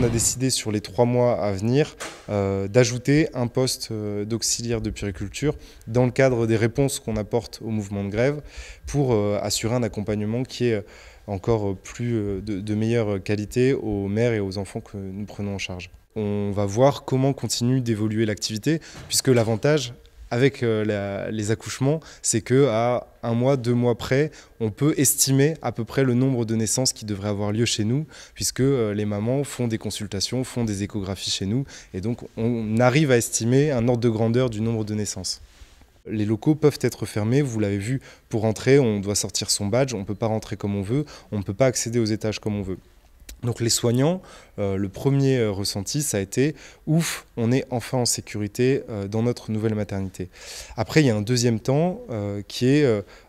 on a décidé sur les 3 mois à venir d'ajouter un poste d'auxiliaire de puériculture dans le cadre des réponses qu'on apporte au mouvement de grève pour assurer un accompagnement qui est encore plus de meilleure qualité aux mères et aux enfants que nous prenons en charge. On va voir comment continue d'évoluer l'activité, puisque l'avantage avec les accouchements, c'est qu'à 1 mois, 2 mois près, on peut estimer à peu près le nombre de naissances qui devraient avoir lieu chez nous, puisque les mamans font des consultations, font des échographies chez nous, et donc on arrive à estimer un ordre de grandeur du nombre de naissances. Les locaux peuvent être fermés, vous l'avez vu, pour entrer, on doit sortir son badge, on ne peut pas rentrer comme on veut, on ne peut pas accéder aux étages comme on veut. Donc les soignants, le premier ressenti, ça a été « ouf, on est enfin en sécurité dans notre nouvelle maternité ». Après, il y a un deuxième temps qui est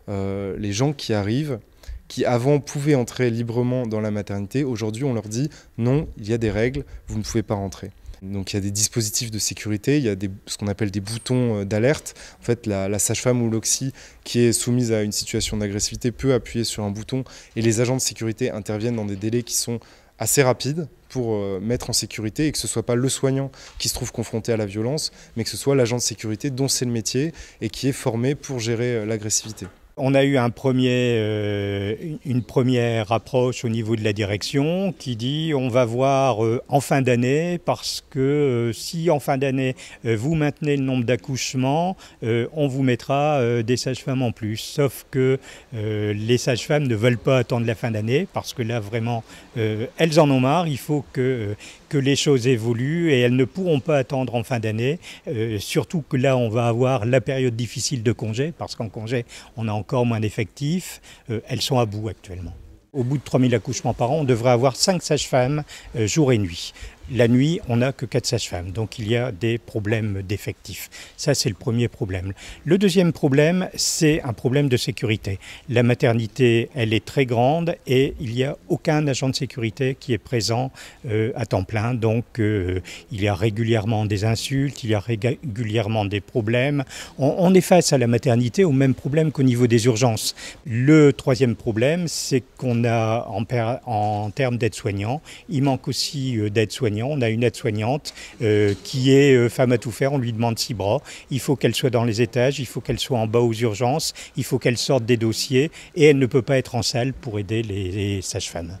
les gens qui arrivent, qui avant pouvaient entrer librement dans la maternité. Aujourd'hui, on leur dit « non, il y a des règles, vous ne pouvez pas rentrer ». Donc il y a des dispositifs de sécurité, il y a ce qu'on appelle des boutons d'alerte. En fait, la sage-femme ou l'oxy qui est soumise à une situation d'agressivité peut appuyer sur un bouton et les agents de sécurité interviennent dans des délais qui sont assez rapides pour mettre en sécurité et que ce ne soit pas le soignant qui se trouve confronté à la violence, mais que ce soit l'agent de sécurité dont c'est le métier et qui est formé pour gérer l'agressivité. On a eu une première approche au niveau de la direction qui dit on va voir en fin d'année parce que si en fin d'année vous maintenez le nombre d'accouchements, on vous mettra des sages-femmes en plus. Sauf que les sages-femmes ne veulent pas attendre la fin d'année parce que là vraiment elles en ont marre. Il faut que les choses évoluent et elles ne pourront pas attendre en fin d'année. Surtout que là on va avoir la période difficile de congé parce qu'en congé on a encore moins d'effectifs, elles sont à bout actuellement. Au bout de 3000 accouchements par an, on devrait avoir 5 sages-femmes jour et nuit. La nuit, on n'a que 4 sages-femmes, donc il y a des problèmes d'effectifs. Ça, c'est le premier problème. Le deuxième problème, c'est un problème de sécurité. La maternité, elle est très grande et il n'y a aucun agent de sécurité qui est présent à temps plein. Donc, il y a régulièrement des insultes, il y a régulièrement des problèmes. On est face à la maternité au même problème qu'au niveau des urgences. Le troisième problème, c'est qu'on a, en termes d'aide-soignants, il manque aussi d'aide-soignants. On a une aide-soignante qui est femme à tout faire, on lui demande 6 bras. Il faut qu'elle soit dans les étages, il faut qu'elle soit en bas aux urgences, il faut qu'elle sorte des dossiers et elle ne peut pas être en salle pour aider les sages-femmes.